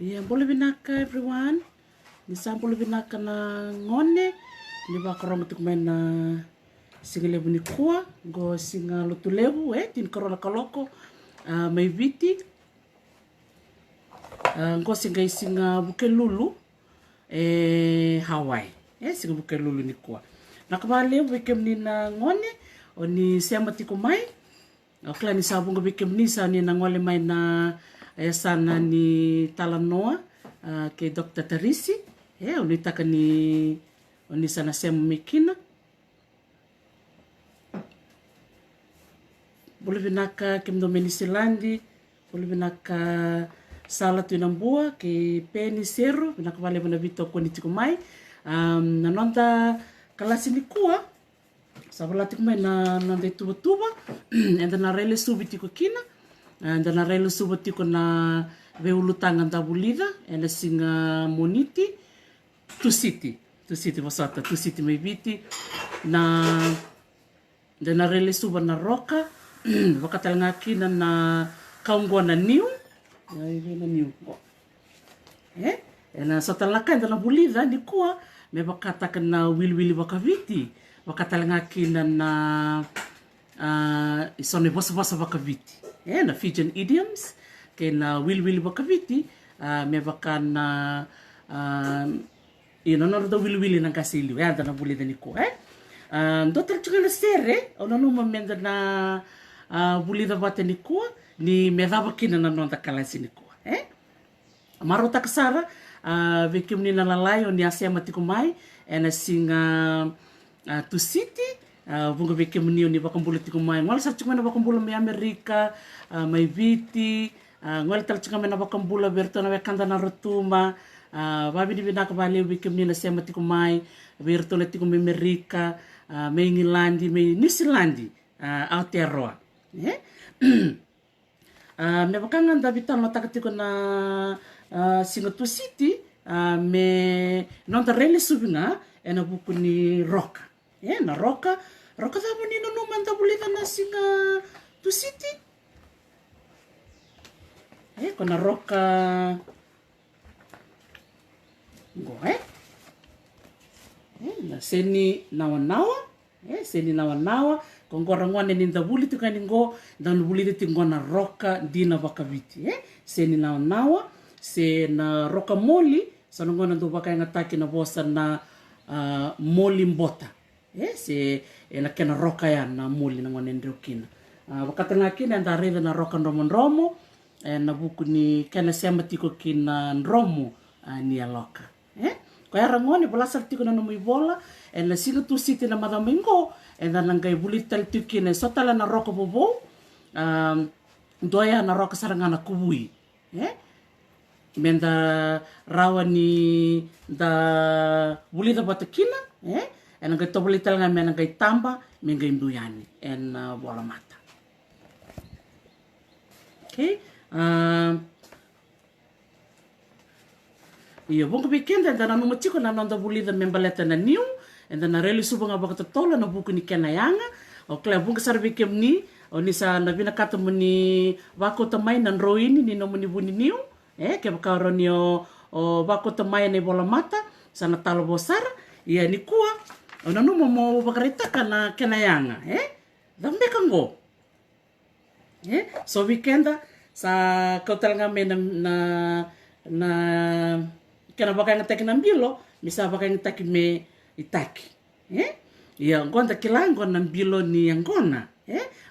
Ia boleh binaka everyone. Ni sa boleh binaka na ngone. Ni ba korong tu na singa lebu ni kua go singa lotu lebu tin korona kaloko mai viti go singa buke lulu Hawaii singa buke lulu ni kua nakabale wekem ni na ngone oni sema tiko mai okla ni sabunga wekem ni sa ni na ngole mai na sana ni talanoa ke Dr. Tarisi oni taka ni oni sana sema mikina boleh binaka ke mdomeni silandi boleh binaka sala tu nambua ke peni seru binaka vale bana vito ko ni tiko mai nanonta kalasi ni kua sabala tiko mai na nande tuba enda na rele subi tiko kina enda na rele subi tiko na veulutanga ndabulida enda singa moniti tu city wasata tu city mai viti na enda na rele suba na roka wakatalanga kina na kaungwa na niu na niu na sotalaka enda na bulida ni kua me wakataka na wili wakaviti wakatalanga kina na isone bosa wakaviti na Fijian idioms ke na wili wakaviti me wakana no do wili na kasili enda na bulida ni kua ndotel chunga na sere ona numa menda na bulida bate ni kua ni medava kina na nonda kalasi ni kua marota kasara vekim ni na lalai o ni asema tiko mai ena singa tu city bunga vekim ni ni bakambula tiko mai ngol sa chuma na bakambula me Amerika mai viti ngol tal chuma na bakambula bertona wekanda na rotuma babi di binaka bale vekim ni na sema tiko mai bertona tiko me Amerika me Ngilandi me New Zealand Aotearoa me bakanga ndabitano takatiko na singa tu city me nonta rele subinga ena buku ni roka na roka dabo ni no manda bulita na singa tu city kona roka go na seni nawa kongora ngone ni ndabuli tukani ngo dan bulite tingona roka dina bakaviti seni nawa se na roka moli sana ngona ndo baka ngataki na bosa na moli mbota se na kena roka ya na moli na ngone ndrokina wakatanga kina ndare na roka ndomo na buku ni kena sema tiko kina nromo ni aloka ko era ngone bolasar tiko na no bola na singa tu city na madamingo enda nangai bulital tukine sotala na roka bobo doya na roka sarangana kubui menda rawani da bulita batakina ena ngai tobulital nga mena ngai tamba mengai mbuyani en bola mata iyo bunga bikenda enda nanu machiko na nonda bulita membaleta na niu enda na reli subanga bakatotola na buku ni kena yanga o kla bunga sarbikem ni oni sa nabina kata muni wako tamai nan roini ni no muni buni niu ke bakaron yo o wako tamai ne bola mata sana talo bosar ia ni kua ona no mo bakarita kana kena yanga dambe kango so weekenda sa kautalanga me na kena bakanga tekina mbilo misa bakanga taki me itaki ia ngonda kilango na mbilo ni angona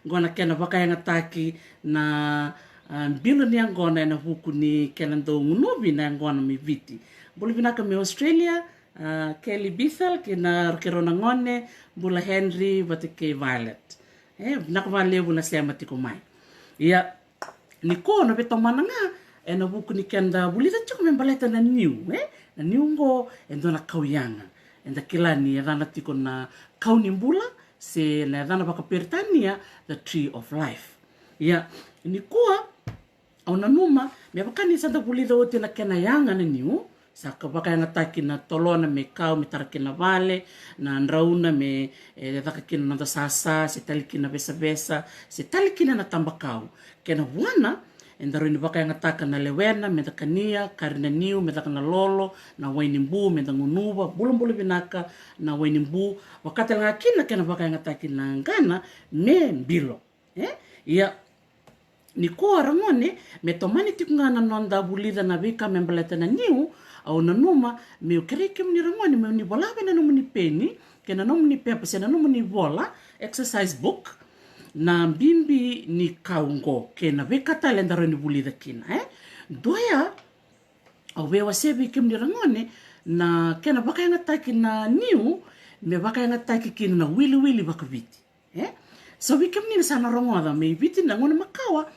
ngona kena bakanga taki na mbilo ni angona na huku ni kena ndo ngunubi na angona mi viti buli binaka me Australia Kelly Bithel kina kerona ngone bula Henry batike Violet nakavale buna sema tiko mai ia niko no betomana nga ena buku ni kenda bulita chuk membaleta na new na new ngo endona kauyanga enda kilani edana tiko na kaunimbula se na edana baka pertania the tree of life ia ni kua ona numa me bakani santa bulita ote na kena yanga na new saka baka nga taki na tolona me kau me tarakina vale na ndrauna me takakina na sasa se talikina besa se talikina na tambakau kena wana endaro ni baka ngataka na lewena meta kania karina niu meta kana lolo na wainimbu meta ngunuba bulu binaka na wainimbu wakati ngakina kena baka ngataki na ngana me mbilo ia ni ko rangone me tomani tikungana nonda bulida na bika membeleta na niu au na numa me ukereke mni rangone me ni bola bena no mni peni kena no mni pepa sena no mni bola exercise book na bimbi ni kaungo kena beka talenda ro ni bulida kina doya au bewa sebi kim ni rangone na kena baka ngataki na niu me baka ngataki kina na wili baka viti so bikem ni sana rongoda me viti na ngone makawa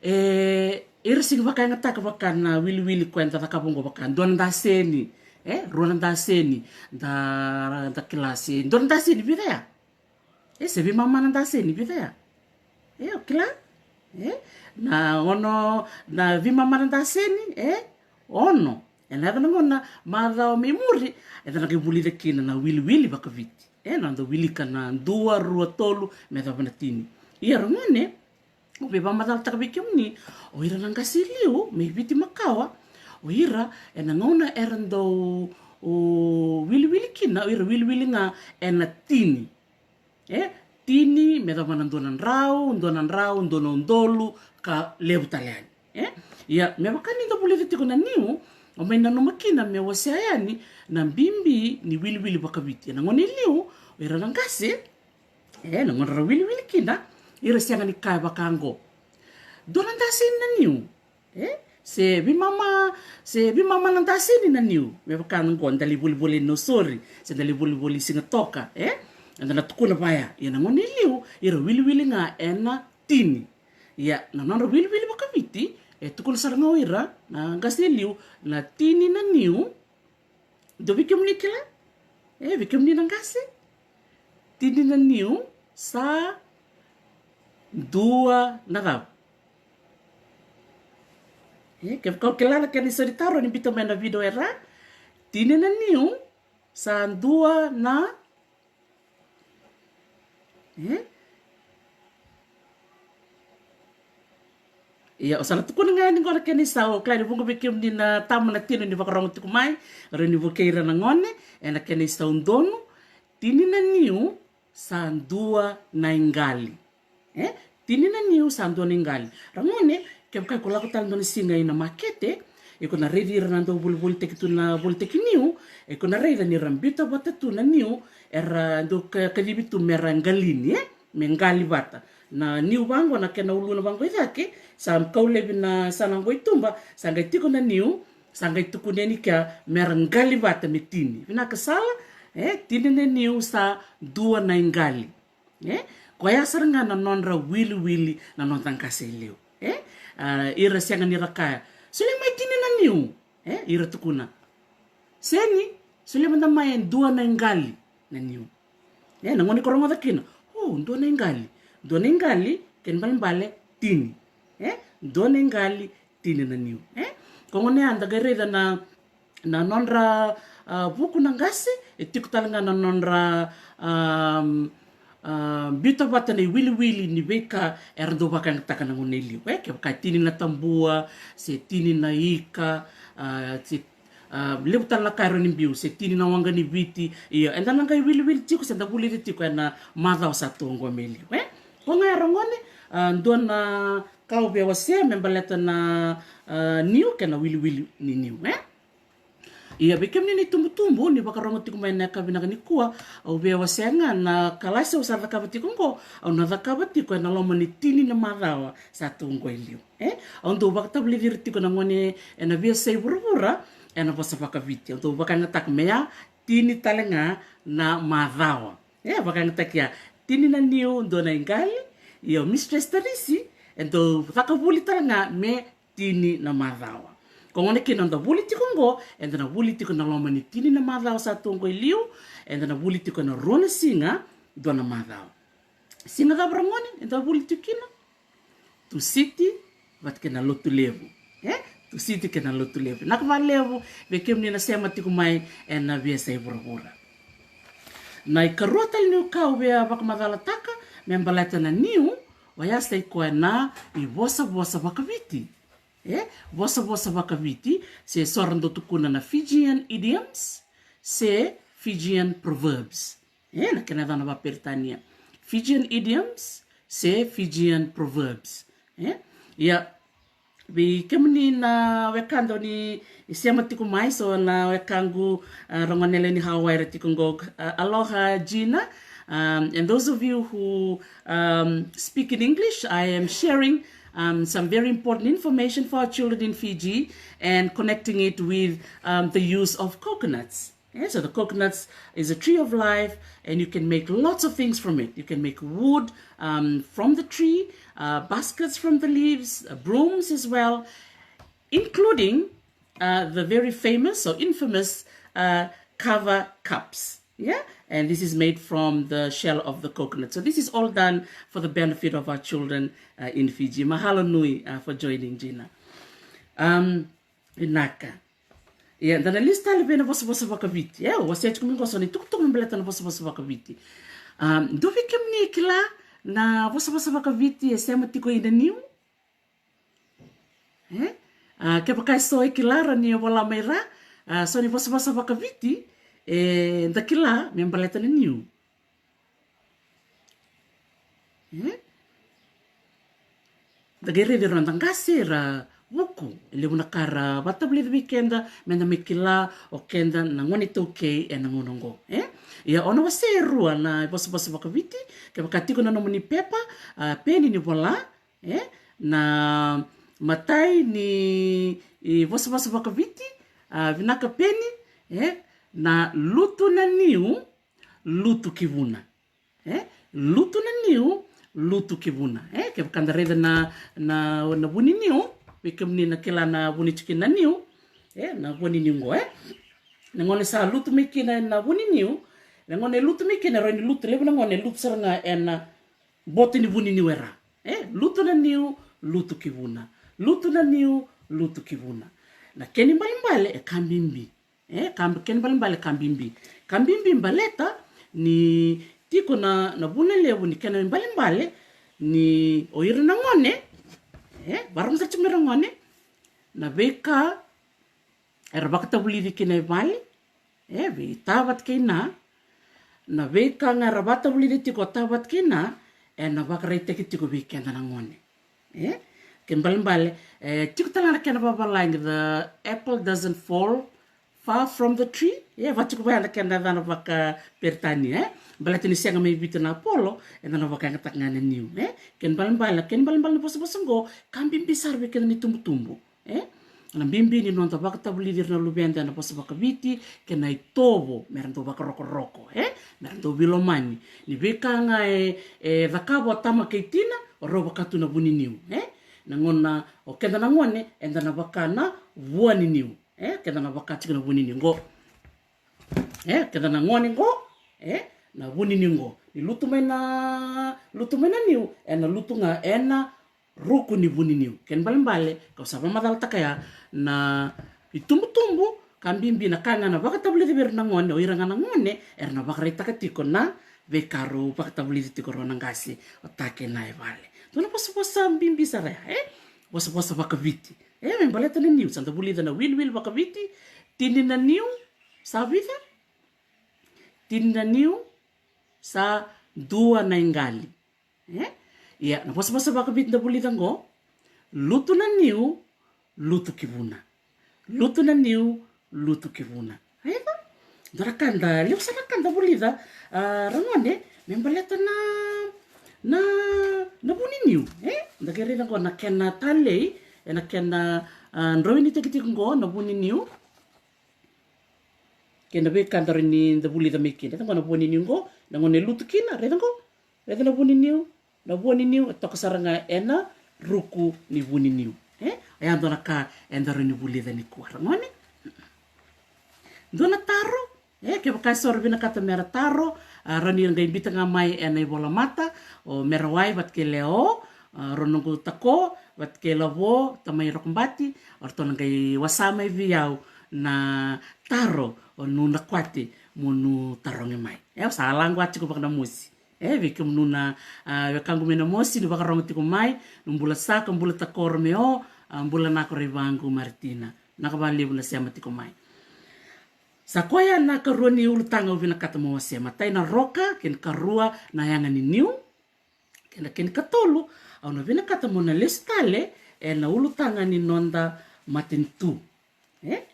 sing baka ngataka baka na wili kwenta takabongo baka donda seni ronda seni da klase donda seni bidaya sebi mama nanda seni bidaya okila na ono na vi mama nanda seni ono ena na ngona madao memuri ena ke bulida kina na wili baka viti na ndo wili kana 2 2 3 meta tini ia rongone ube ba madal takabikimni o ira nang kasiliu me viti makawa o ira ena ngona erando o wili kina ira wili nga ena tini tini meta donan rau donon dolu ka leutalian ia me bakani ndo bulida tikona niu o me na no makina me wasiayani na bimbi ni wili baka viti na ngoni liu ira nang kasi na ngona wili kina ira sianga ni kai bakango donan dasin na niu se bi mama nang dasin na niu me bakango ndali buli no sorry se ndali buli singa toka na tukuna baya ina ngoni liu ira wili nga ena tini ya na nona wili baka viti tukuna saranga ira na ngasi liu na tini na niu do bikem ni kila bikem ni nangasi tini na niu sa 2 na rau que kau kelala que ni solitaro ni bito mena video era tini na niu sa 2 na ia osala tukuna ngai ni ngora keni sao klari bungo bikim ni na tamu na tino ni bakarong tukumai ro ni bukeira na ngone ena keni sao ndono tini na niu sa 2 na ingali tini na niu sa 2 na ingali rangone kemka kula ko tal ndoni singa ina makete iko na ready rando bul tekitu na bul tekiniu iko na ready ni rambita bata tu na niu era ndo kadibitu merangalini mengali bata na niu bango na kena ulu na bango idake sa kaulebi na sanango itumba sanga itiko na niu sanga itukune ni ka merangali bata metini vina kasala tini na niu sa 2 na ingali kwa ya saranga na nonra wili na nontang kaseliu ira sianga ni rakaya sule mai tini na niu ira tukuna seni sule manda mai 2 na ingali na niu na ngoni korongo dakina 2 na ingali ken balmbale tini 2 na ingali tini na niu kongone anda gareda na nonra buku na ngasi etikutalanga na nonra bito bata ni wili ni beka erdo baka ngtaka na nguneli ke baka tini na tambua se tini na ika se lebutan la kairo ni biu se tini na wanga ni biti ia enda nanga wili tiko se ndabuli tiko na madha satu ngomeli ko ngai rongone ndon na kau be wase membaleta na niu kana wili ni niu ia bekem ni tumbu ni bakarongo tiku mai na kabina ni kuwa au be wasenga na kalasa usara kabati kongo au na kabati ko na lomo ni tini na marawa satu ngoilio au ndo bakta bli dirti ko na ngone na bia sei burura na posa pakaviti au bakanga tak mea tini talenga na marawa bakanga takia tini na niu ndo na ingali ia mistress tarisi ndo fakabuli talenga me tini na marawa kongone kina nda buli tikongo enda na buli tiko na loma ni tini na madao sa tongo iliu enda na buli tiko na rona singa do na madao singa da brangone enda buli tikina tu siti wat kena lotu levu tu siti kena lotu levu nakma levu bekem ni na sema tiko mai ena biasa ibura na ikarota ni kau be bak madala taka membalata na niu wayasta ikoa na I vosa vakaviti. Vosa vakaviti se sorando tukuna na Fijian idioms, se Fijian proverbs. Na kenadana vaperitania. Fijian idioms, se Fijian proverbs. Ia vi kemni na wekando ni isiama tiku mai so na wekangu ronganele ni Hawaii tikungog aloha Gina. And those of you who speak in English, I am sharing some very important information for our children in Fiji and connecting it with the use of coconuts. So the coconuts is a tree of life and you can make lots of things from it. You can make wood from the tree, baskets from the leaves, brooms as well, including the very famous or infamous kava cups. And this is made from the shell of the coconut. So this is all done for the benefit of our children in Fiji. Mahalo nui for joining, Gina. Inaka. Dana lista le bena vosa vakaviti. Wasa chukumi ngoso ni tuk mbeleta na vosa vakaviti. Duvi kemni kila na vosa vakaviti sema tiko ina niu. Kepa kai soe kila rani wala maira. So ni vosa vakaviti. Ndakila membaleta na niu. Dagere de randangase ra wuku le una kara batabli de weekenda mena mikila o kenda na ngoni toke e na ngonongo. Ia ona wase rua na vosa vakaviti ke bakatiko na nomoni pepa peni ni vola na matai ni vosa vakaviti vinaka peni na lutu na niu lutu kivuna. Lutu na niu lutu kivuna. Ke kandareda na buni niu wikemni na kila na buni chiki na niu na buni niu ngo na ngone sa lutu mikina na buni niu na ngone lutu mikina ro ni lutu lebo na ngone lutu saranga na boti ni buni niu era. Lutu na niu lutu kivuna. Lutu na niu lutu kivuna. Na keni mbalimbale kambimbi. Ken balimbale kambimbi. Kambimbi mbaleta ni tiko na bune lewu ni kena balimbale ni oira na ngone. Barang sa chumera ngone. Na beka bakata bulidi kina bali. Be tabat kina. Na beka nga rabata bulidi tiko tabat kina. Na bakarete ki tiko bikenda na ngone. Ken balimbale. Tiko talana kena babalang. The apple doesn't fall far from the tree. Vatu ko ba kenda na baka pertani. Balati ni siya nga may bito na polo. Na baka ngatak nga na niu. Ken balimbala na bosa-bosango. Kambimbi sarbe kena ni tumbu-tumbu. Na bimbi ni nonta baka tabulidir na lubenda na bosa baka biti. Kena itobo. Meron to baka roko-roko. Meron to bilomani. Ni beka nga vakabo atama kaitina. Oro baka tu na buni niu. Nangona o kenda na ngone. Enda na baka na vuani niu. Keda na wakati na buni ningo. Keda na ngone ngo. Na buni ningo. Ni lutu mai na niu. Na lutu nga na ruku ni buni niu. Ken balimbale. Kau sapa madal takaya na itumbu-tumbu. Kambimbi na kanga na baka tabuli tiber na ngone. O iranga na ngone. Na baka reitaka tiko na vekaru baka tabuli tiko ronangasi. O take na vale. Tuna posa-posa bimbi saraya. Posa-posa baka viti. Membaleta na niu. Santa bulida na wil bakaviti. Tini na niu. Sa vida. Tini na niu. Sa dua na ingali. Ia. Na posa bakaviti na bulida ngo. Lutu na niu. Lutu kivuna. Lutu na niu. Lutu kivuna. Aiba. Dorakanda. Liu sa nakanda bulida. Rangone. Membaleta na buni niu. Dagere na ko na kena talei. Na kena nrowi ni tiki ngo na buni niu. Kena be kandari ni the bully the making. Na buni niu ngo. Na ngone lutu kina. Reda ngo. Reda na buni niu. Na buni niu. Toka saranga ena ruku ni buni niu. Ayan doon ka endaro ni bully the ni kuara. Ngone. Doon na taro. Kaya baka sorbi na kata mera taro. Rani nga imbita nga mai ena ibola mata. O mera wai bat ke leo. Ronongo tako. Wat ke lavo tamay rokumbati or to nangay wasamay viyaw na taro o nu nakwati mo nu tarong mai. Salang wati ko baka na musi. veke mnuna kangu mena mosi ni wakarongo tiko mai mbula saka mbula takor meo mbula nako revangu Martina nakabali bula siama tiko mai sakoya na karua ni ulu tanga uvina kata mo siama tai na roka ken karua na yanga ni niu ken katolu au na vina kata mo na lestale na ulu tanga ni nonda matentu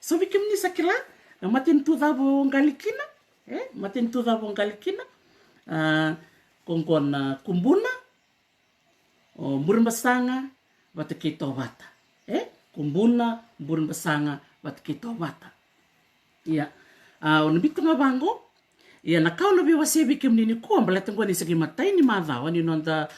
so vike mni sakila na matentu dabo ngalikina matentu dabo ngalikina kongkona kumbuna o basanga batakito bata kumbuna basanga batakito bata iya ona bitanga bango iya nakau no biwa sebi kimnini ko ambala tangwa ni sagi matai ni madhawa ni nonda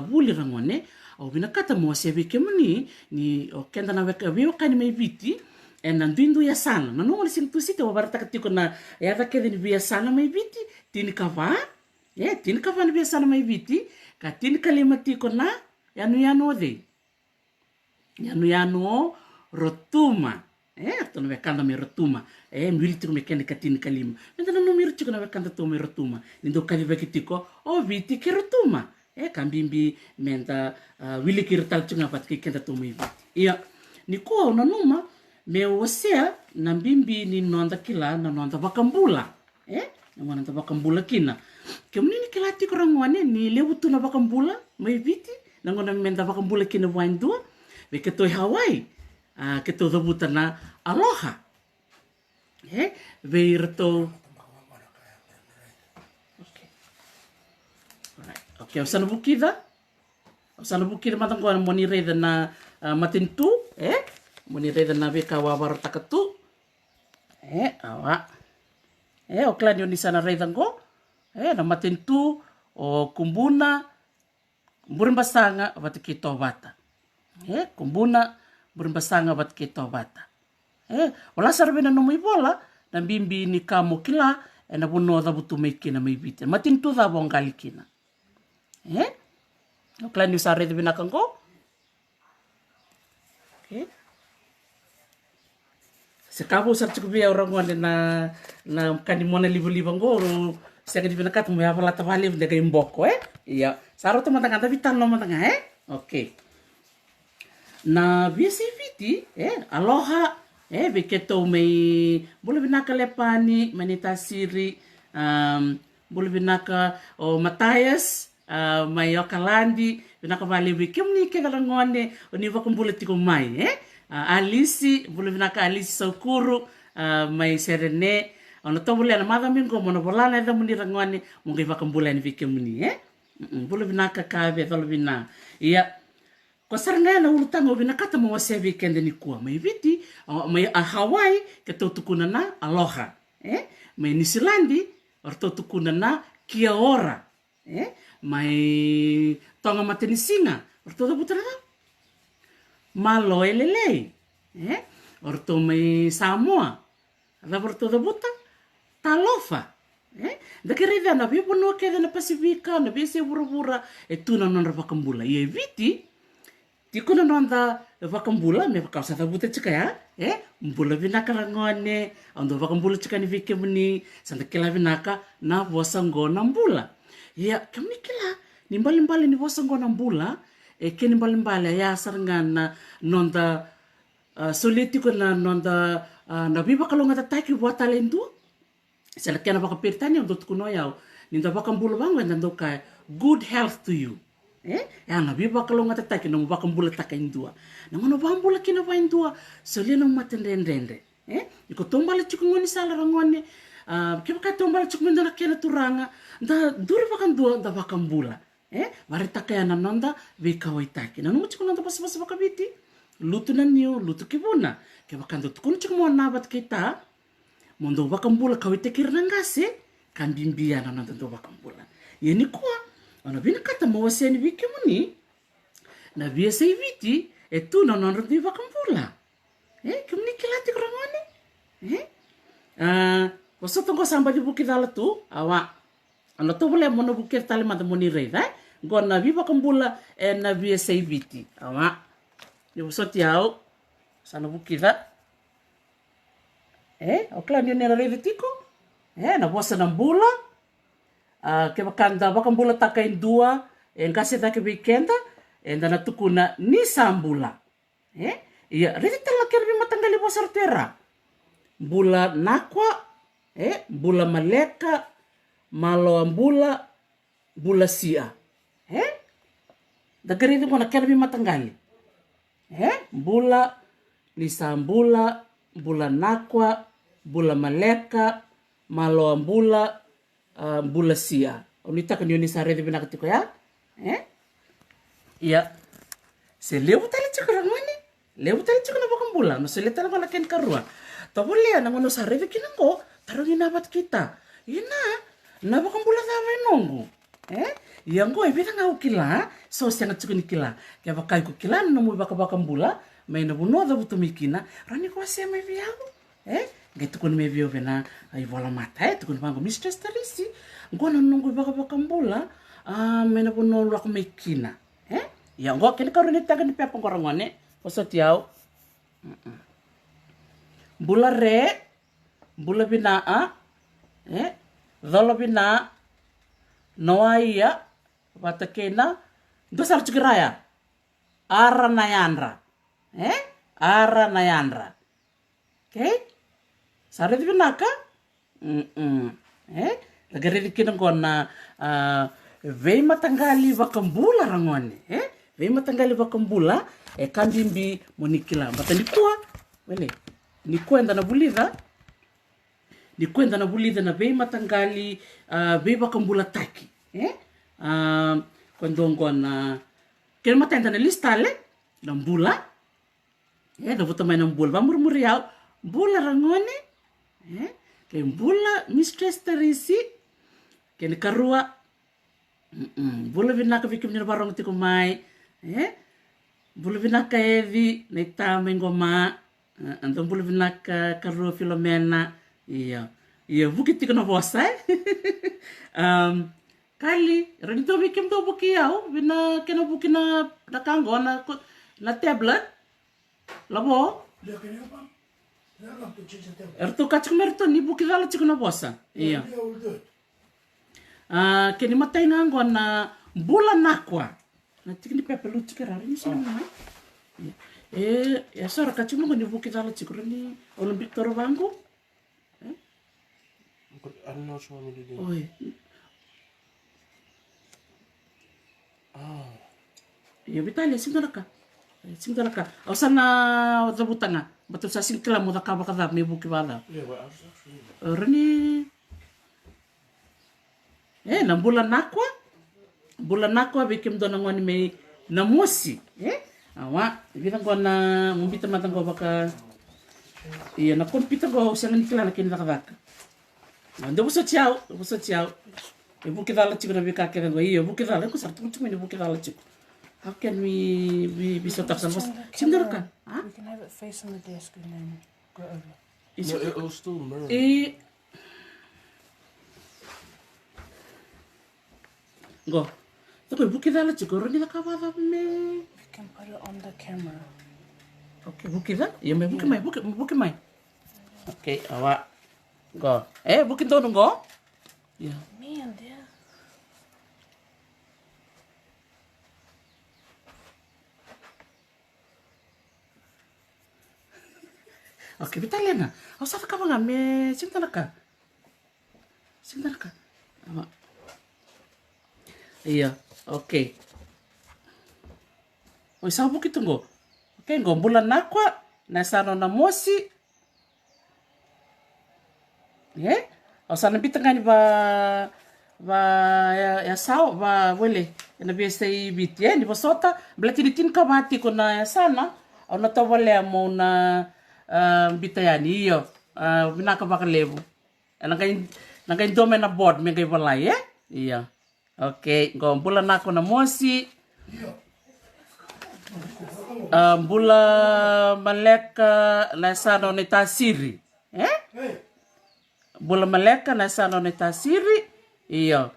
buli rangone au bina kata mo sebi kimni ni o kenda na weka biwa kani mai biti nandindu ya sana na no sing tu sita wabarata katiko na ya kede ni biya sana mai biti tini kava tini kava ni biya sana mai biti ka tini kalima tiko na yanu de yanu rotuma tono wekanda me rotuma militi me kende katini kalima nenda no miru chiko na wekanda to me rotuma nindo kali bekitiko o viti ke rotuma kambimbi menda wili kirtal chunga pat ke kenda to me viti iya ni ko na numa me wasea na mbimbi ni nonda kila na nonda bakambula na nonda bakambula kina kemnini kila tiko rangwane ni lebutu na bakambula mai viti na ngona menda bakambula kina waindua ve ke toi Hawaii ke to dabuta na aloha ve irto okay usana bukida matang ko moni reda na matintu moni reda na ve ka wawar takatu awa oklan yoni sana reda ngo na matintu o kumbuna basanga batikito bata kumbuna basanga batikito bata wala sarbena no mai bola na bimbi ni kamo kila na buno da butu mekina mai bite matintu da bongali kina oklan yu sare de binakango sekabo sa chukubia orang wande na kanimona libu-libu ngo sega di binakat mo yapa lata vali de imboko iya saro to matanga ta vitan no matanga okay na VCVT aloha beketo mai bulu binaka lepani manita siri bulu binaka o Matayas mai okalandi binaka vali wikimni ke galangone oni vakumbula tiko mai Alisi bulu binaka Alisi Saukuru mai Serene ona to bulu na mada mingo mona bolana da muni rangwani mungi vakambula ni vikimni bulu binaka kabe tolo bina iya ko sarnga na ulutanga binaka ta mo se weekend ni kuwa mai viti mai Hawaii ke to tukuna na aloha mai New Zealand or to tukuna na kia ora mai tonga matenisinga or to butara malo elele or to mai Samoa ada or to buta talofa da kerida na bipo no ke na Pasifika na bese burubura tuna non vakambula ye viti tikuna nonda vakambula me vakausa ta buta chika mbula vinaka rangone ando vakambula chika ni vikemni santa kila vinaka na vosango na mbula ya kamnikila ni mbali ni vosango na mbula ke ni mbali ya sarngana nonda solitiko na nonda na biba kalonga tataki buata lendu sala kena baka pertani ndo tukuno yao ninda vakambula bangu ndo ka good health to you ya na biba kalonga tataki no vakambula taka indua na ngono bambula kina va indua solina matendendende iko tombala chukungoni sala rangone kibaka tombala chukumindo na kena turanga nda duri vakandua nda vakambula vari taka na nonda veka waitaki na numu chukunanda basa vakabiti lutu na niu lutu kibuna kibaka ndo tukunu chukumona bat kita mondo vakambula kawite kirnangase kambimbia na nonda ndo vakambula yeni kuwa ona bina kata mo waseni vikimuni na biasa viti tu na nonda ndo vakambula kimni kilati krangone wasoto ko samba di bukit ala tu awa ana to bole mono bukit tali mata moni reda gona viva kambula na biasa viti awa yo soti au sana bukida okla ni nera reda tiko na bosa na mbula ke bakanda bakambula takain dua engkase take weekenda endana tukuna ni sambula iya rete tala kerbi matangali bosar tera bula nakwa bula maleka malo ambula bula sia dagari itu kona kerbi matangali bula ni sambula bula nakwa bula maleka malo ambula bula sia unita kan yoni sare de binakatiko ya iya se lewu tali cikura ngani lewu tali cikura bakam bula no se letala kona ken karua to boleh na ngono sare de kinango tarungi nabat kita ina na bakam bula tawe nongo iya ngo ibita ngau kila so senga cikuni kila kaya bakai ku kila no mu bakam bula mai na buno da butumikina rani ko se mai viago gitu kun me vio vena ai vola mata tu kun pango mistress tarisi ngona nungu bakam bula mena buno lu aku mekina ya ngo kene karuni taga ni pepa ngorongone oso tiau bula re bula bina dolo bina noaia watakena dosar cikiraya ara nayandra ara nayandra sare di binaka lagari di kinang kona vei matangali bakambula rangone vei matangali bakambula kandimbi monikila batani kuwa wele ni kwenda na bulida na vei matangali vei bakambula taki kondongona kena matenda na listale na mbula na vutamai na mbula vamurmuriau bula rangone ke bula mistress tarisi ke ni karua bula vinaka vikim ni barong tiko mai bula vinaka evi na tama ngoma andong bula vinaka karua Filomena iya buki tiko na bosa kali rani to vikim to buki au vina kena buki na kangona na tablet labo ertu kacik merto ni buki dala cikuna bosa iya kini matai ngango na bula nakwa na tikini pepelu cikera ini sini mai ya sora kacik mo ni buki dala cikura ni Olympic toro bangu ano so mi dili iya bitale singalaka ausana zabutanga betul sa singkla mo dakaba kada me buki bala rani na bulan nakwa bikim dona ngoni me namosi awa bilang ko na mumbita matang ko baka iya na kompita ko sa nikla na kin dakabaka ndo buso ciao buki dala chiku na bika ke ngo iya buki dala ko sartu chiku ni buki dala chiku. How can we be so tough? Sindaraka? We can have it facing the desk and then go over. No, it'll still mirror. Go. Tako buki dala chiku ro ni nakawada me. We can put it on the camera. Okay, buki da? Ya me buki mai. Okay, awa. Go. Buki to go. Yeah. Man, dear. Okay, bitaliana. Au sa ka banga me sintalaka. Iya, okay. Oi sa buki tunggu. Okay, go bulan nakwa na sano na mosi. Au sa nabitanga ni ba ya sao ba wele na biesta ibit ni bosota blati ditin ka mati ko na sana au na tawale mo na bitayani iyo binaka baka lebu nangay dome na board may kay balay iya okay bulan ako na mosi bula maleka na sano ni tasiri bula maleka na sano ni tasiri iya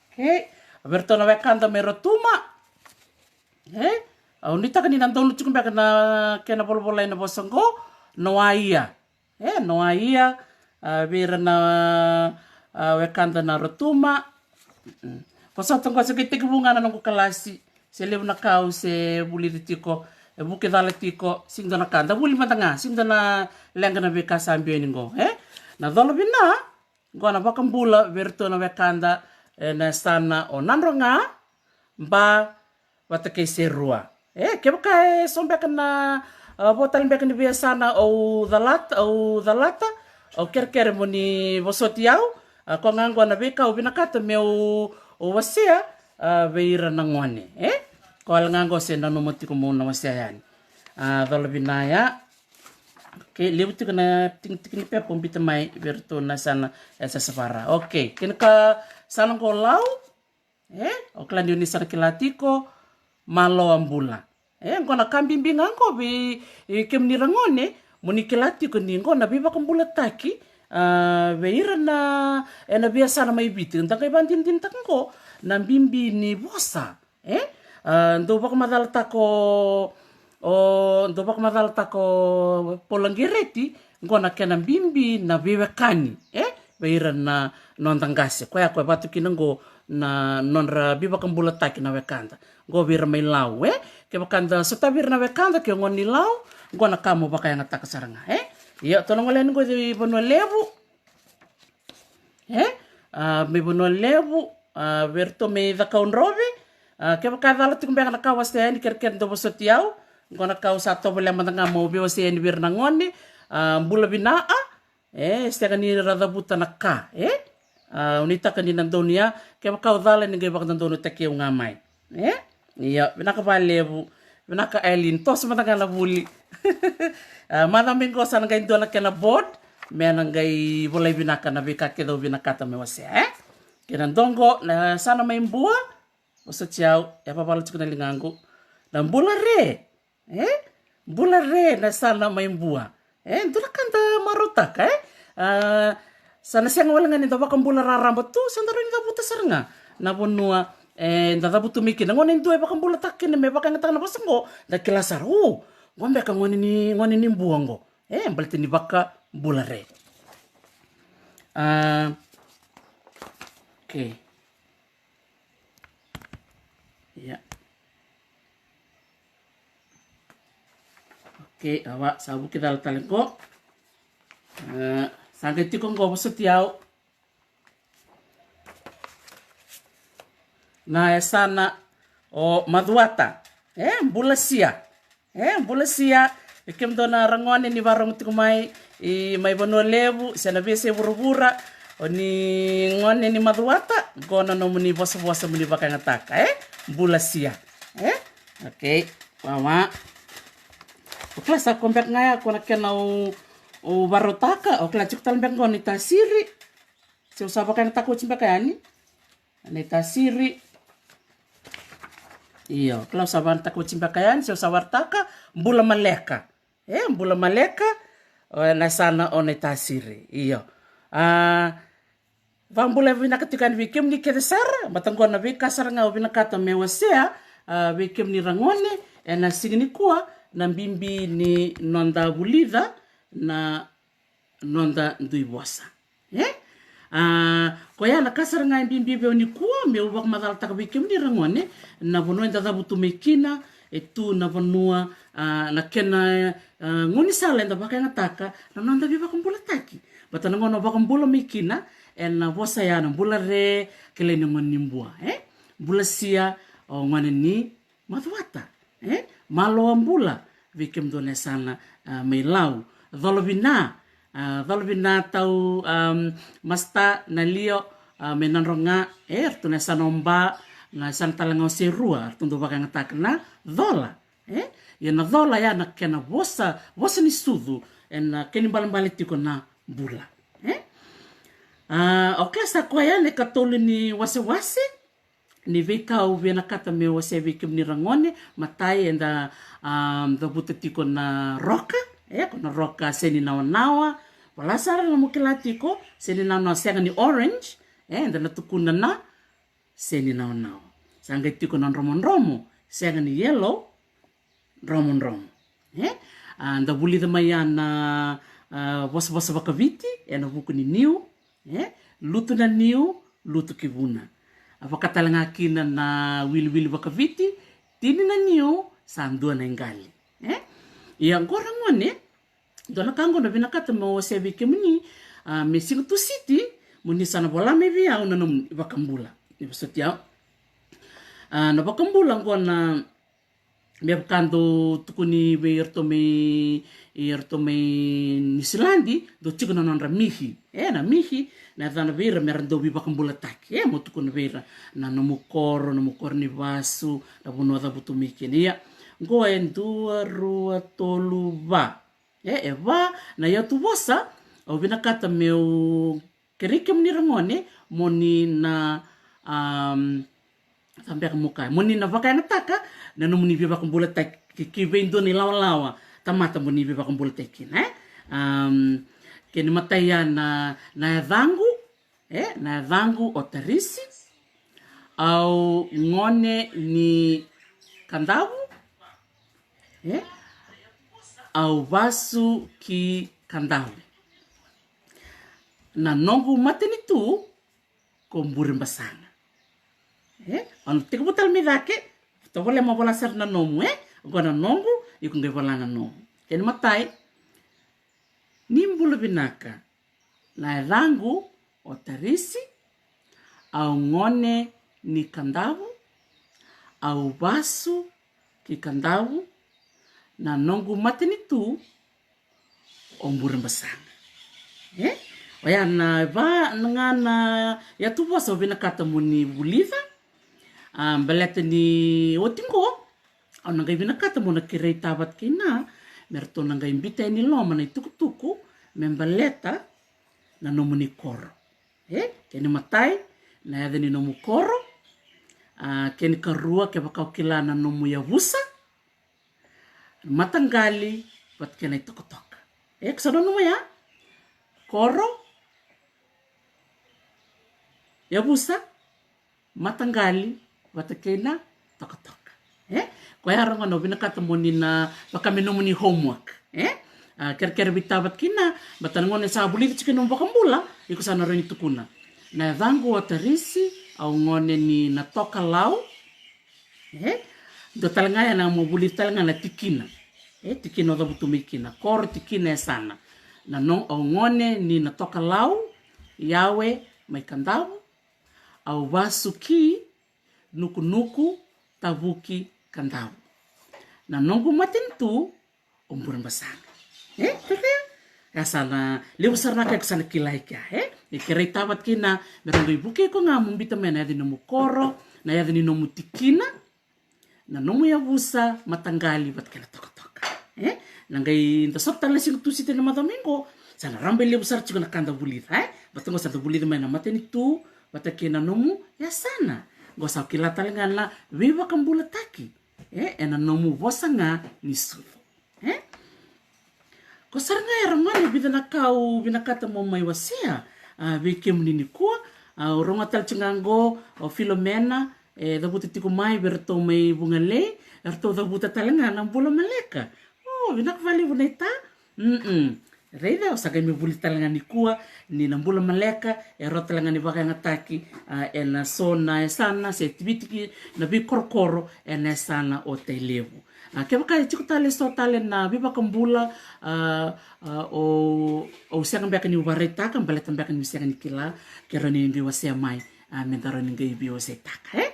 okay aberto na wekanda merotuma au nita kanina tong lucu kumbe kana bol-bolai na bosongko noaia. Noaia vira na wekanda na rotuma. Pasotong ko sa kitikibunga na nung kalasi. Se levo na kau se buli tiko e buke dala tiko sing na kanda buli matanga sing na lenga na beka sambio ningo na dolo bina go na bakam bula verto na wekanda na sana o nanronga ba watake serua ke baka sombe kana botal beka ni biasana o dalata o kerker moni bosotiau ko ngango na beka o binakata meu o wasia veira nangone ko ngango se na nomoti ko mona wasia yani dolo binaya ke lebuti kana ting ni pe pombita mai verto na sana esa safara okay ken ka sana ko lau o klan ni sar kilatiko malo ambula ngona kambimbinga ko be kemni rangone moni kilatiko ni ngona biba kumbula taki veira na ena biasa na mai biti nta kai bandin din takko na bimbi ni bosa ndo bak madalta ko polangireti ngona kena bimbi na bibekani veira na nontangase ko ya ko batu kinango na nonra biba kambula taki na wekanda go vira mai lau ke bakanda sotabir na wekanda ke ngoni lau ngona kamo baka yang ataka saranga iya tolong olen go di bono lebu me bono lebu verto me da kaun robe ke bakada la tikumbe na kawas te ni kerker do bosotiau ngona kau sato bole matanga mo be wase ni bir nangoni bula binaa steka ni rada buta na ka unita kan ni nandonia ke bakau dala ni ge bak nandono take ngamai iya binaka balebu binaka elin tos matanga la buli madaming ko sana kay do na kena board menang gay boleh binaka na bika ke do binaka ta me wase kinandongo na sana may buah Osa ciao ya papalo cikuna lingangu dan bulare bulare na sana may buah dula kanta marutak sana siang walangan ito bakang bulara rambut tu sandaro ni tabuta saranga na bonua ndada butu miki na ngonin dua bakang bulatakin na may bakang ngatang na pasango na kilasar gombe ka ngonin ni buango balti ni baka bulare okay ya okay awa sabu kita talengko sangat tikong go setiau na sana o maduata bulasia ikem dona rangone ni warung tikumai mai bono lebu sana bese burubura oni ngone ni maduata gono no muni bosa muni bakang ataka bulasia okay mama kelas aku mbek ngaya ko nakena o barotaka o kla ciktal mbek ngoni tasiri se usaba kan takut mbek yani ni tasiri iyo kla usaba takut mbek yani se usaba taka bula maleka na sana o ni tasiri iyo vambula vina katikan vikim ni kedesara matangko na vika saranga vina kata mewasea vikim ni rangone na signi kuwa na bimbi ni nonda bulida na nonda nduibosa ko ya na kasar nga bimbi be ni kuwa me ubak madal tak vikim ni rangone na bono nda butu mekina etu na bonua na kena ngoni sala nda bakay ngataka na nonda biba kumbula taki batana ngono bakumbula mekina na bosa ya na bulare kele ni ngonimbua bulasia o ngone ni matwata malo ambula vikim done sana mailau dolobina tau masta na lio menanronga tune sanomba na santalanga serua tundu bakang takna dola ya na dola ya na kena bosa ni sudu en keni balambaletiko na bula okay sa kwaya ne katolo ni wase ni vika u vena kata me wase vikim ni rangone matai enda da butetiko na roka kuna roka seni nawa wala sara na mukilatiko seni nawa senga ni orange enda na tukuna na seni nawa sanga tiko na romo senga ni yellow romo ndavolida maiana vosa vakavity ena vokony nio lotona nio loto kivuna afaka talagna na wiliwili vakavity tinina nio sanduana ingali ia ngora ngone dona kangona vinakata mo sevike muni me singo tu city muni sana bola mevi au na vakambula ibasotia na vakambula ngona me kando tukuni ve ertome Nisilandi do tikuna nandra mihi na mihi na dana vera merando vi vakambula taki mo tukuna vera na nomukoro ni vasu na bono da butumiki ia ngo endua rua tolu va va na ia tu vosa au vinakata meu kerike muni rangone moni na sampai ke muka moni na vaka na taka na no muni viva kumbula taki ki vendo ni lawa tamata moni viva kumbula taki keni mataya na dhangu otarisi au ngone ni kandavu au vasu ki kandavu na nongu mateni tu komburi mbasana on tiko butal mi dake to vole mo vola ser na nomu gona nongu iku ngai vola na nomu keni matai nimbulu binaka na rangu otarisi au ngone ni kandavu au vasu ki kandavu na nongu mateni tu omburi mbasana Oya na va ngana ya tu vosa vina kata muni buliva baleta ni otingo ona ngai vina kata mona kirei tabat kina merto na ngai mbita ni loma na tukutuku membaleta na nomuni koro keni matai na ya ni nomu koro keni karua ke bakau kila na nomu ya vusa matangali pat kena tokotoka ksano nomu ya koro ya busa matangali watakena toka ko ya rango no binakata moni na bakame no moni homework ker bitabat kina batan ngone sa bulit chikino bakambula iko sana reni tukuna na dhangu watarisi au ngone ni na toka lau do talangaya na mo bulit talanga na tikina tikino da butumikina kor tikina sana na no au ngone ni na toka lau yawe mai kandavu au vasuki nuku tabuki kandavu na nongu matentu ombur mbasana kasana lewu sarna ka kasana kilai ka ikirei tabat kina merando ibuke ko nga mumbita mena yadi no mukoro na yadi no mutikina na nomu ya busa matangali bat kena toka na ngai nda sopta la sing tusite na madamingo sana rambe lewu sar chiko na kanda bulit batongo sa bulit mena mateni tu batakena nomu ya sana gosa kilata ngana viva kambula taki ena nomu vosanga ni sudo ko saranga era mani bidana kau binakata mo mai wasia vike mnini kuwa ronga tal chingango o Filomena da buti tiku mai berto mai bungale erto da buta talanga na bula maleka binak vali buneta Reida osaga mi buli talanga ni kuwa ni nambula maleka talanga ni baka ngataki ena sona sana se tibitiki na bi korkoro ena sana o televu ke baka chiko tale so tale na bi baka mbula o siang baka ni ubareta kan baleta baka ni siang ni kila kero ni bi wase mai mentaro ni ngai bi wase taka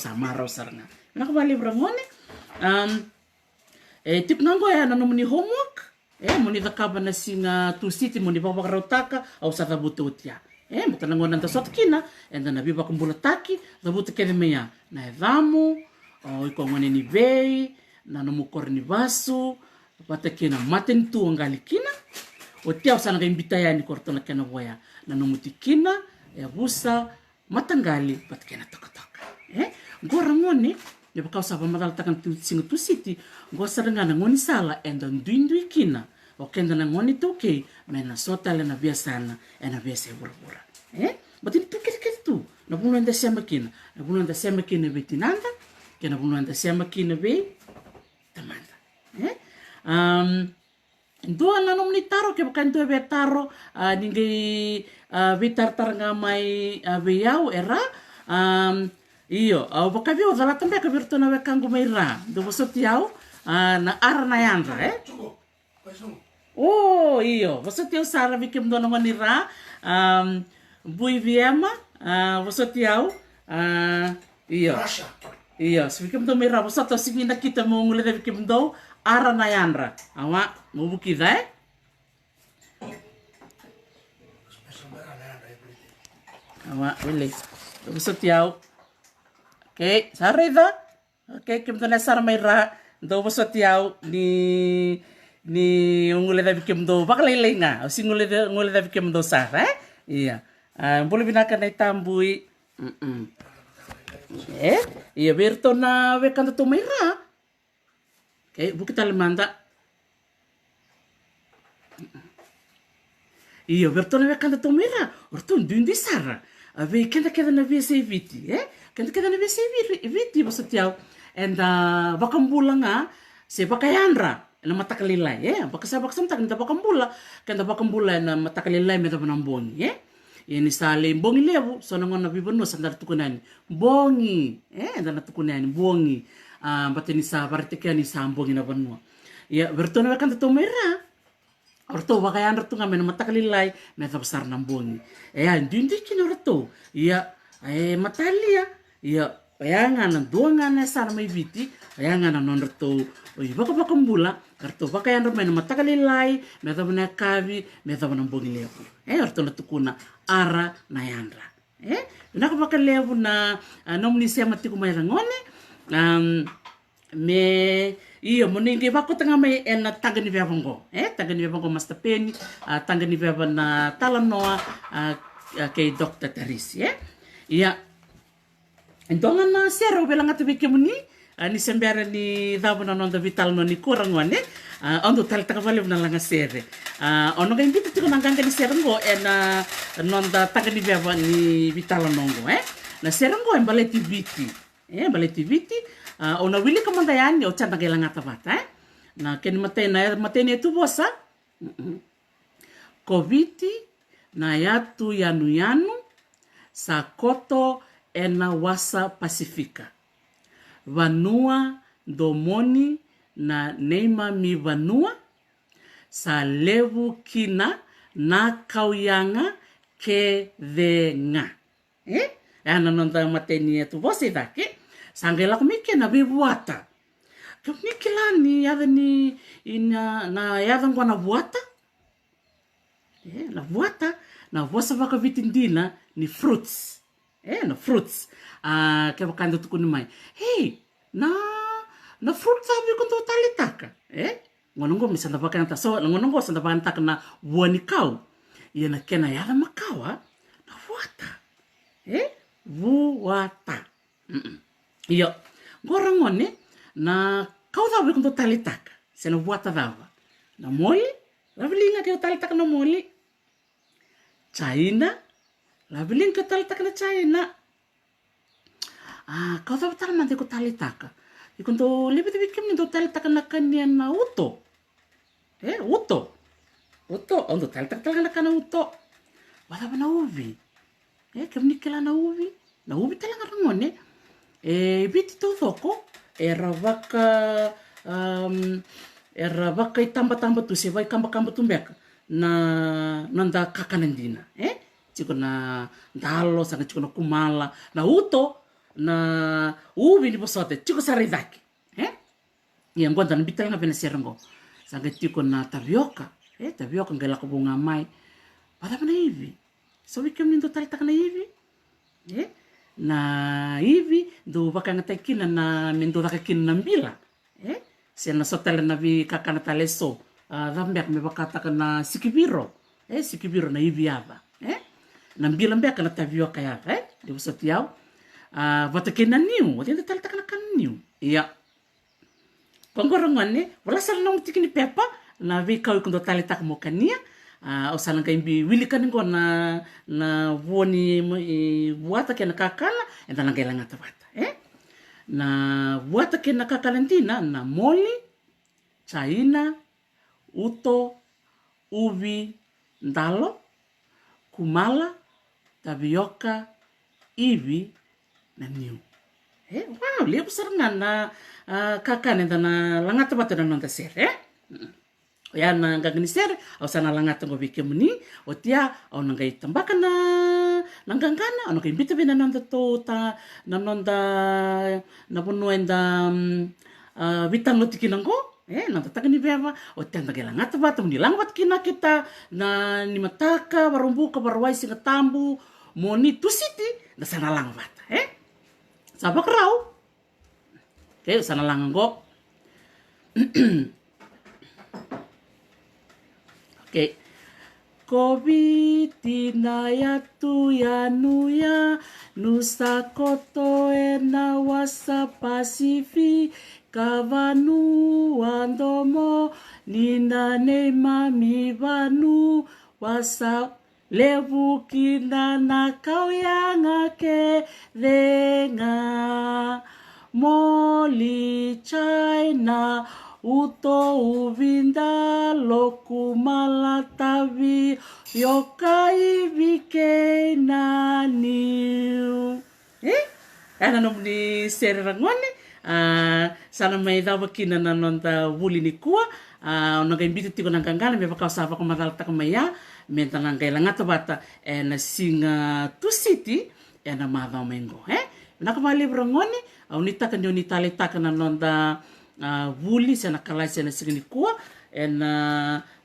samaro sarna na ko bali brangone tip nango ya na nomni homework muni dakaba na singa tu city muni baba rautaka au sa dabuto tia mutana ngona nta sotkina enda na biba kumbula taki dabuto keve meya na evamu o iko ngone ni vei na no mukor ni vasu patakina maten tu ngalikina o tia sana ga imbita ya ni kortona kena boya na no mutikina ya busa matangali patakina tokotoka ngora ngone ya bakau saba madal takan tu singa tu city gosa dengan ngoni sala enda nduindui kina o kenda na ngoni toke mena sota le na biasana ena biasa burbura batin tu kiri tu na bulan Desember kina na bulan Desember kina betinanda kena bulan Desember kina be tamanda Dua nanom ni taro ke bukan tu be taro ningi vitar mai viau era iyo baka vio dala tambe ka virtu na wekangu mai ra do vosotiau na ara na yandra oh iyo vosotiau sara vikim do na ni ra bui viema vosotiau iyo iya vikim do mai ra vosoto singina kita mo ngule vikim do ara na yandra awa mubuki dai awa wele vosotiau okay sarida okay kim do na sara mai ra do vosotiau ni ngule da bikim do bakalelenga ngule da bikim do sara iya boleh binakan na tambui iya berto na wekan to mai ra okay bukita lemanda iya berto na wekan to mai ra orto dundi sara ave kenda na vese viti kenda na vese viti vosotiau and bakambulanga se bakayandra na matakalilay bakasam tak nda bakambula kenda bakambula na matakalilay meta banambongi ini sale bongi lebu so na ngona bibono sandar tukunan bongi na tukunan bongi bateni sa bartekani sa bongi na banwa ya bertona kan to mera orto bakayandra tu ngamen matakalilay meta besar nambongi dindi kino orto ya matalia ya bayangan duangan sar mai viti bayangan non orto baka bakambula karto bakayandra men matakalilay meta bana kavi meta banambongi lebu orto na tukuna ara na yandra na ko bakalebu na nomni sia mati ko may rangone me iyo moningi bako tanga may en tagani bebango tagani bebango master pen tagani beban na talanoa kay Dr. Teresi iya endongan na sero belang atubike muni ni sembera ni dabona non da vital no ni kurangwane ondo tal takavale na langa sere ono ga invito tiko nanganga ni serengo non da tagani beba ni vital nongo na serengo embaleti viti baleti viti ona wili kamandayani o chanda ga langa tabata na ken matena tu bosa koviti na yatu yanu sakoto ena wasa pasifika Vanua domoni na neima mi vanua sa levu kina na kauyanga ke venga ana nonta mateni tu vosi dake sangela kumike na bebuata kumike lani yada ni ina na yada ngwana buata la buata na vosa vaka vitindina ni fruits na fruits ke bakando tukuni mai na fruit sabi ko to talitaka ngonongo misanda bakanta so ngonongo sanda bakanta na woni kau na kena yala makawa na vuata vuata iyo gorangone na kau sabi ko to talitaka sena vuata dava na moli lavelinga ke talitaka na moli China lavelinga ke talitaka na China kau tahu tak nanti ko talitaka. Ikon to lebih bikin ni to talitaka na kanian na uto. Uto. Ondo talitaka na kana uto. Wala ba na uvi? Kami kila na uvi. Na uvi talaga rangone. Biti to thoko. Era baka itamba tu se vai kamba tumbeka na nanda kakanandina. Chiko na dalo sana chiko na kumala na uto. Na uvi ni bosote chiko saridaki yang gua dan bital nga serengo sanga tiko na tapioca tapioca ngela ko bunga mai pada na hivi so wikem ni total tak na hivi na hivi do baka nga takina na mendo takina mbila sena sotela na vi kakana taleso dambek me baka takana sikibiro sikibiro na hivi aba na mbila mbeka na tapioca ya di bosotiao vata kena niu, wati nda talita kana niu. Iya. Panggorangan wala sala nang tikini pepa na vi kau kundo talita mo kania. O sala ngai bi wili kan ngo na woni buata kena kakala enda nang kailang atavata. Na buata kena kakalantina na moli chaina, uto, uvi, ndalo, kumala, tapioca, ivi, na niu. Wow, lihat besar na kakan yang na langat tempat na nonton ser, ya na gagani ser, au sana langat ngo bikin meni, otia au nanggai tambakan na nanggangana, au nanggai bita bina nonton to ta na nonda na puno enda bitang lo tikinanggo. Nonton takan ni beba, otia nanggai langat tempat meni langwat kina kita na ni mataka barumbuka barwai singa tambu, moni tusiti na sana langwat, Saba kerau. Oke, sana langgo. Oke. Kobi tinaya tuya nuya nusa koto ena wasa pasifi kavanu andomo nina ne mami vanu wasa levu kina na kau yang ake renga moli China uto uvinda loku malatavi yokai vike naniu. Ana nom ni serangone sana mai dawa kina na nonta wuli ni kua ona kai bitu tiko nang kangana me pakau sapa ko madal tak maya menta nang kai langata bata na singa tusiti na madau mengo na ka mali brongoni au ni taka ni tale taka na nonta wuli sana kalai sana singa ni kua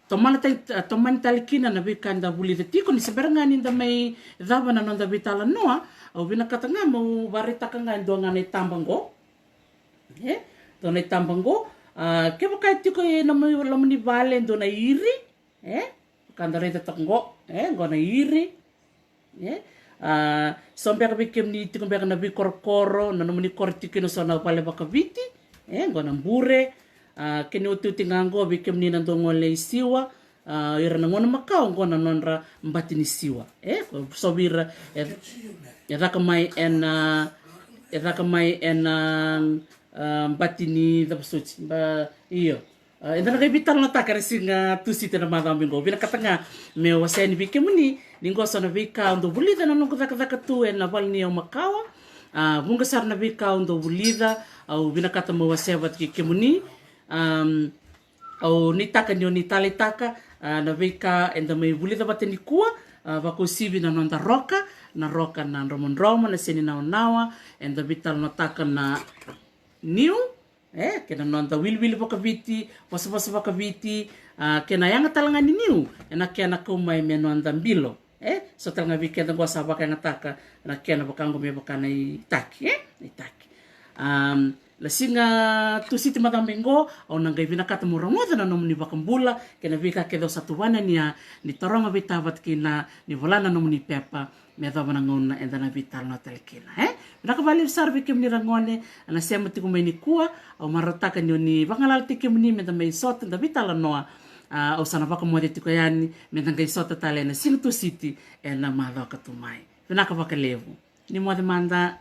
tomana talikina na bikanda wuli de tiko ni seberanga ni da mai dawa na nonta bitala noa au bina katanga mau barita kanga ndo ngane tambango dona tambango ke bukai tiko na mai lamani vale dona iri kanda reta tango gona iri sombe ka bikem ni tiko be na bi korkoro na mani kortiki no sona pale bakaviti gona mbure kene utu tingango bikem ni nandongo le siwa ira na ngona makao gona nonra mbatini siwa sobira rakamai batini da suci ba iyo enda na bitar na takare singa tusite na madam bingo bina katanga me waseni bikemuni ningo sona bika ndo bulida na nungu taka tu na balni o makawa bunga sar na bika ndo bulida au bina kata mo wasebat kemuni au nitaka ni tali taka na bika enda me bulida bateni kua bako sibi na nonda roka na romon na seni nawa enda bitar na taka na niu kena nonta wil bakaviti wasa bakaviti kena yang talanga ni niu na kena kumai me nonta bilo so talanga bikenda gua sabaka yang taka na kena bakango me bakana itaki itaki la singa tu siti matambengo au nangai bina kata murangoda na nomni bakambula kena bika kedo satu wana ni toronga bitabat kina ni volana nomni pepa me dava ngona enda na vital no telkina na kavali sar bikem ni rangone ana sema tiku ni kua au marataka ni bangalal tikem ni me mai sot da vital noa au sana baka mo tiku yani me ngai sot tale na sing tu siti na malo katumai na ka baka levu ni mo demanda